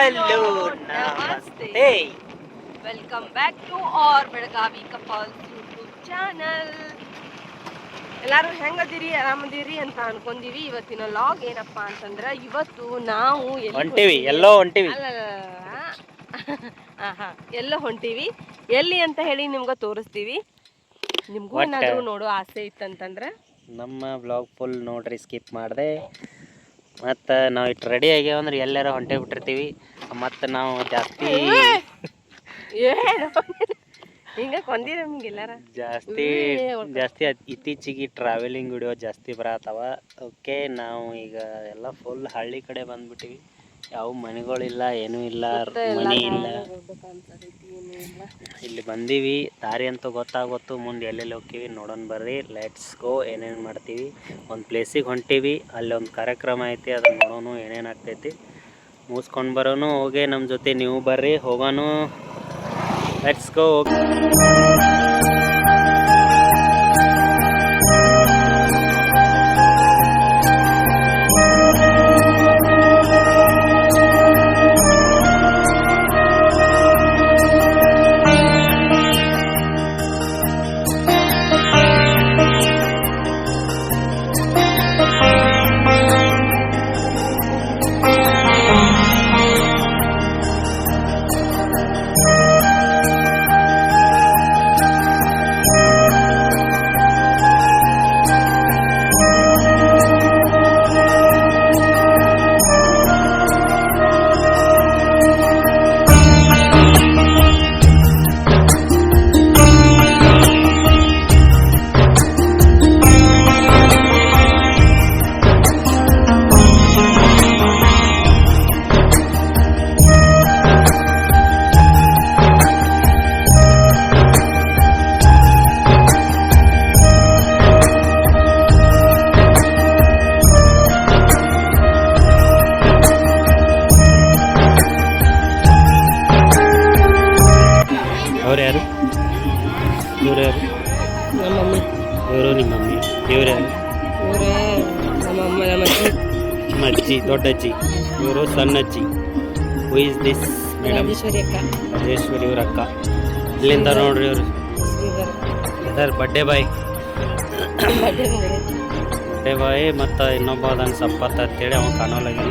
Hello ನಮಸ್ತೆ. Welcome back to our Belagavi couples YouTube channel. ಎಲ್ಲಾರು ಹೆಂಗದಿರಿ, ಆರಾಮದಿರಿ ಅಂತ ಅನ್ಕೊಂಡಿವಿ. ಇವತ್ತಿನ ಲಾಗ್ ಏನಪ್ಪಾ ಅಂತಂದ್ರ, ಇವತ್ತು ನಾವು ಎಲ್ಲೋ ಹೊಂಟಿವಿ ಎಲ್ಲೋ ಹೊಂಟಿವಿ. ಎಲ್ಲಿ ಅಂತ ಹೇಳಿ ನಿಮ್ಗೆ ತೋರಿಸ್ತೀವಿ. ನಿಮ್ಗೂ ಏನಾದ್ರು ನೋಡೋ ಆಸೆ ಇತ್ತಂತಂದ್ರ ನಮ್ಮ ಬ್ಲಾಗ್ ಫುಲ್ ನೋಡ್ರಿ, ಸ್ಕಿಪ್ ಮಾಡಿದೆ. ಮತ್ತು ನಾವು ಇಟ್ಟು ರೆಡಿ ಆಗ್ಯಾವ ಅಂದ್ರೆ ಎಲ್ಲಾರ ಹೊಂಟೇ ಬಿಟ್ಟಿರ್ತೀವಿ. ಮತ್ತು ನಾವು ಜಾಸ್ತಿ ಹಿಂಗೆ ಕೊಂದಿರ ನಿಮ್ಗೆಲ್ಲಾರ ಜಾಸ್ತಿ ಇತ್ತೀಚೆಗೆ ಟ್ರಾವೆಲಿಂಗ್ ವಿಡಿಯೋ ಜಾಸ್ತಿ ಬರತ್ತವ. ಓಕೆ, ನಾವು ಈಗ ಎಲ್ಲ ಫುಲ್ ಹಳ್ಳಿ ಕಡೆ ಬಂದ್ಬಿಟ್ಟಿವಿ. ಯಾವ ಮನೆಗಳಿಲ್ಲ, ಏನೂ ಇಲ್ಲ, ಮನೆ ಇಲ್ಲ. ಇಲ್ಲಿ ಬಂದೀವಿ, ದಾರಿ ಅಂತೂ ಗೊತ್ತಾಗೊತ್ತು. ಮುಂದೆ ಎಲ್ಲೆಲ್ಲಿ ಹೋಗ್ತೀವಿ ನೋಡೋಣ ಬರ್ರಿ. Let's go. ಏನೇನು ಮಾಡ್ತೀವಿ, ಒಂದು ಪ್ಲೇಸಿಗೆ ಹೊಂಟೀವಿ, ಅಲ್ಲಿ ಒಂದು ಕಾರ್ಯಕ್ರಮ ಐತಿ, ಅದನ್ನು ನೋಡೋಣ ಏನೇನು ಆಗ್ತೈತಿ, ಮುಗಿಸ್ಕೊಂಡು ಬರೋನು. ಹೋಗಿ ನಮ್ಮ ಜೊತೆ ನೀವು ಬರ್ರಿ, ಹೋಗೋಣ. Let's go. ಅವ್ರು ಯಾರು? ಇವ್ರು ಯಾರು? ನಮ್ಮ ಮಮ್ಮಿ. ಇವರು ನಿಮ್ಮ ಮಮ್ಮಿ. ಇವ್ರು ಯಾರು? ಇವರೇ ನಮ್ಮ ಅಜ್ಜಿ. ನಿಮ್ಮ ಅಜ್ಜಿ, ದೊಡ್ಡ ಅಜ್ಜಿ. ಇವರು ಸಣ್ಣ ಅಜ್ಜಿ. Who is this madam? Rajeshwari ಅಕ್ಕ. ರಾಜೇಶ್ವರಿ ಇವ್ರ ಅಕ್ಕ. ಇಲ್ಲಿಂದ ನೋಡ್ರಿ ಇವರು. ಸರ್ ಬಡ್ಡೆ ಬಾಯ್. ಬಡ್ಡೆ ಬಾಯ್. ಮತ್ತು ಇನ್ನೊಬ್ಬ ಅದನ್ನು ಸಂಪತ್ ಅಂತೇಳಿ ಅವನು ಕಾಣೋಲಾಗಿ.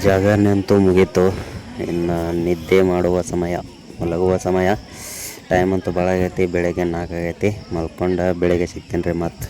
ಜಾಗರಣೆ ಅಂತೂ ಮುಗೀತು. ಇನ್ನು ನಿದ್ದೆ ಮಾಡುವ ಸಮಯ, ಮಲಗುವ ಸಮಯ. ಟೈಮ್ ಅಂತೂ ಭಾಳ ಆಗೈತಿ, ಬೆಳಗ್ಗೆ 4 ಆಗೈತಿ. ಮಲ್ಕೊಂಡು ಬೆಳಗ್ಗೆ ಸಿಗ್ತೀನಿ ರೀ ಮತ್ತು.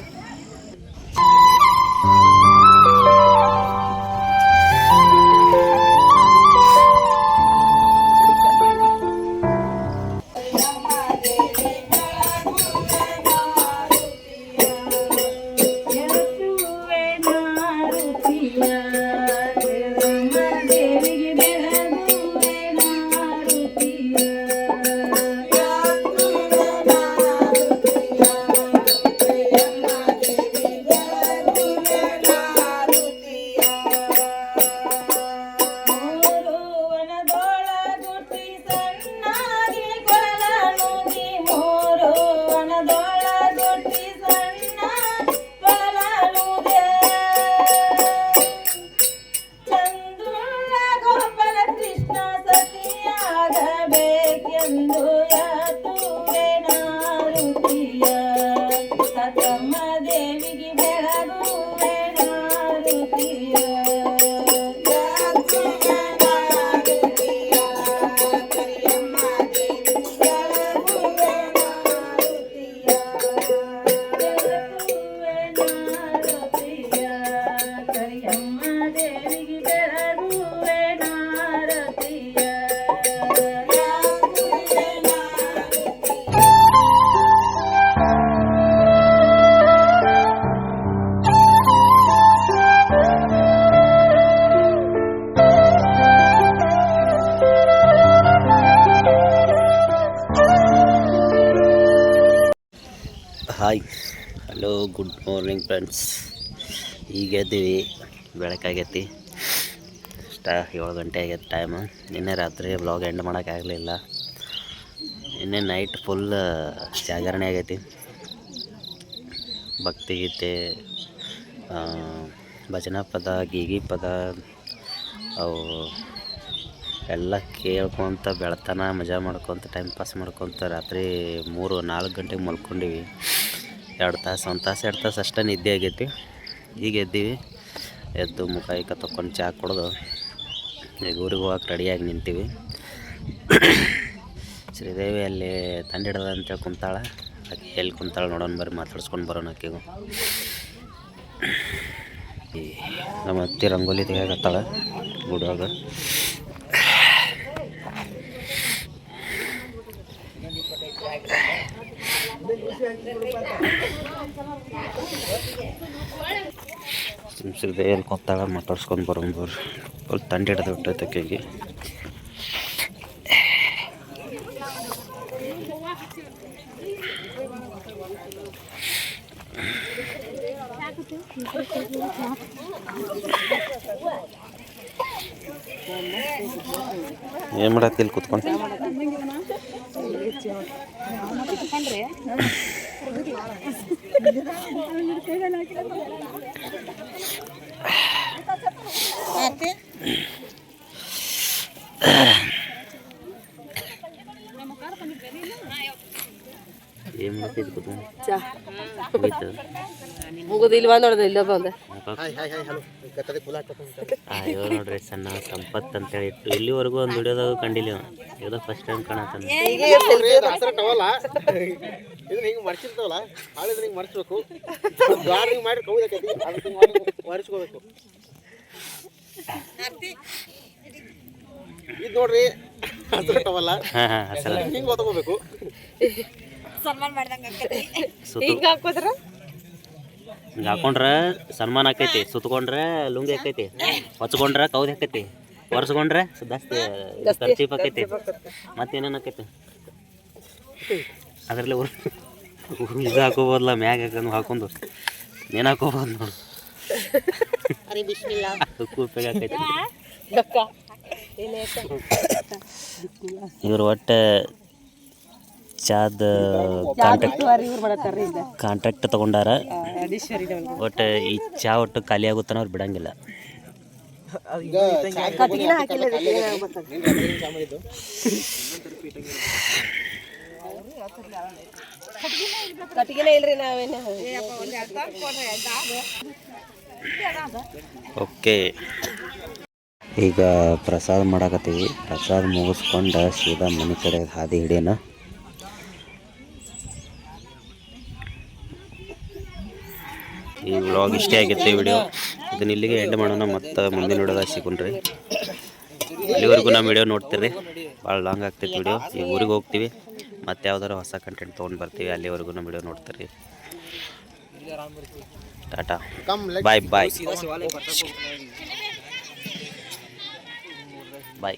Hi, hello, good morning friends. ಈಗ ಎದ್ದೀವಿ, ಬೆಳಕಾಗೈತಿ. 7 ಗಂಟೆ ಆಗೈತೆ ಟೈಮು. ನಿನ್ನೆ ರಾತ್ರಿ ವ್ಲಾಗ್ ಎಂಡ್ ಮಾಡೋಕ್ಕಾಗಲಿಲ್ಲ. ನಿನ್ನೆ ನೈಟ್ ಫುಲ್ ಜಾಗರಣೆ ಆಗೈತಿ. ಭಕ್ತಿಗೀತೆ, ಭಜನಾ ಪದ, ಗೀಗಿ ಪದ ಅವು ಎಲ್ಲ ಕೇಳ್ಕೊತ ಬೆಳತನ ಮಜಾ ಮಾಡ್ಕೊತ ಟೈಮ್ ಪಾಸ್ ಮಾಡ್ಕೊತ ರಾತ್ರಿ 3-4 ಗಂಟೆಗೆ ಮಲ್ಕೊಂಡಿವಿ. 1 ತಾಸು ಅಷ್ಟೇ ನಿದ್ದೆ ಆಗೈತಿ. ಈಗ ಎದ್ದೀವಿ. ಎದ್ದು ಮುಖ ತೊಗೊಂಡು ಚಹಾ ಕುಡ್ದು ಈಗ ಊರಿಗೆ ಹೋಗಕ್ಕೆ ರೆಡಿಯಾಗಿ ನಿಂತೀವಿ. ಶ್ರೀದೇವಿ ಅಲ್ಲಿ ತಂಡ ಹಿಡ್ದ ಅಂತೇಳಿ ಕುಂತಾಳೆ. ಆಕೆ ಎಲ್ಲಿ ಕುಂತಾಳೆ ನೋಡೋಣ, ಬರ್ರಿ ಮಾತಾಡ್ಸ್ಕೊಂಡು ಬರೋಣ ಆಕೆಗೂ. ನಮ್ಮ ಅತ್ತೆ ರಂಗೋಲಿ ತೆಗಿಯಾಕತ್ತಾಳೆ ಗುಡಿಯಾಗ. ಶ್ರೀದೇವಿಯಲ್ಲಿ ಕುಂತಾಳೆ, ಮಾತಾಡ್ಸ್ಕೊಂಡು ಬರೋಣ ಬರ್ರಿ. ಫುಲ್ ತಂಡ ಹಿಡ್ದು ಬಿಟ್ಟೈತೆ ಆಕೆಗೆ. ಏನು ಮಾಡತ್ತಿಲ್ಲ ಕುತ್ಕೊಂಡು? ಏನು ಮಾಡ್ತಿದ್ದು ಕುತ್ಕೊಂಡು? ಮುಗಿದು ಇಲ್ಲಿ ಬಂದು ನೋಡಿದೆ, ಇಲ್ಲ ಬಂದೆ. ಅಯ್ಯೋ ನೋಡ್ರಿ, ಸಣ್ಣ ಸಂಪತ್ ಅಂತೇಳಿ ಇಟ್ಟು ಇಲ್ಲಿವರೆಗೂ ಒಂದು ವಿಡಿಯೋದಾಗ ಕಂಡಿಲ್ಲ. ಯಾವುದೋ ಫಸ್ಟ್ ಟೈಮ್ ಕಾಣತ್ತಾನ. ಮರ್ಚಿರ್ತಾವಲ್ಲ, ಹಿಂಗೆ ಮರ್ಸ್ಬೇಕು, ಮಾಡಿ ಮರ್ಸ್ಕೋಬೇಕು. ಇದು ನೋಡ್ರಿ, ಹಸ್ರಟವಲ್ಲ, ಹಿಂಗೆ ಗೊತ್ತಾಗೋಬೇಕು. ಹಿಂಗೆ ಹಾಕೋದ್ರ ಹಿಂಗೆ ಹಾಕೊಂಡ್ರೆ ಸನ್ಮಾನ ಆಕೈತಿ, ಸುತ್ಕೊಂಡ್ರೆ ಲುಂಗಿ ಆಕೈತಿ, ಹೊಚ್ಕೊಂಡ್ರೆ ಕೌದಿ ಆಕೈತಿ, ಒರೆಸ್ಕೊಂಡ್ರೆ ಜಾಸ್ತಿ ಖರ್ಚೀಪ್ ಆಕೈತಿ. ಮತ್ತೇನೇನು ಆಕೈತಿ ಅದರಲ್ಲಿ ಇದು ಹಾಕೋಬೋದಲ್ಲ, ಮ್ಯಾಗ ಹಾಕೊಂಡು ನೇನು ಹಾಕೋಬೋದು ನೋಡು. ಅದಕ್ಕೂ ಉಪಯೋಗ ಆಕೈತಿ. ಇವ್ರು ಒಟ್ಟು ಚಾದ ಕಾಂಟ್ರಾಕ್ಟ್ ತಗೊಂಡಾರ. ಒಟ್ಟು ಈ ಚಾ ಒಟ್ಟು ಖಾಲಿ ಆಗುತ್ತಾನ ಅವ್ರು ಬಿಡಂಗಿಲ್ಲ. ಓಕೆ, ಈಗ ಪ್ರಸಾದ ಮಾಡಾಕತ್ತೀವಿ. ಪ್ರಸಾದ ಮುಗಿಸ್ಕೊಂಡು ಸೀದಾ ಮನೆ ಕಡೆ ಹಾದಿ ಹಿಡಿಯೋಣ. ಈ ವ್ಲಾಗ್ ಇಷ್ಟೇ ಆಗಿತ್ತು ಈ ವಿಡಿಯೋ. ಇದನ್ನ ಇಲ್ಲಿಗೆ ಎಂಡ್ ಮಾಡೋಣ. ಮತ್ತು ಮುಂದಿನ ವಿಡಿಯೋದಾಗ ಸಿಗೋಣ್ರಿ. ಅಲ್ಲಿವರೆಗೂ ನಮ್ಮ ವಿಡಿಯೋ ನೋಡ್ತೀರಿ. ಭಾಳ ಲಾಂಗ್ ಆಗ್ತೈತೆ ವಿಡಿಯೋ. ಈಗ ಊರಿಗೆ ಹೋಗ್ತೀವಿ, ಮತ್ತು ಯಾವ್ದಾರು ಹೊಸ ಕಂಟೆಂಟ್ ತೊಗೊಂಡು ಬರ್ತೀವಿ. ಅಲ್ಲಿವರೆಗೂ ನಮ್ಮ ವಿಡಿಯೋ ನೋಡ್ತೀರಿ. ಟಾಟಾ, ಬಾಯ್ ಬಾಯ್ ಬಾಯ್.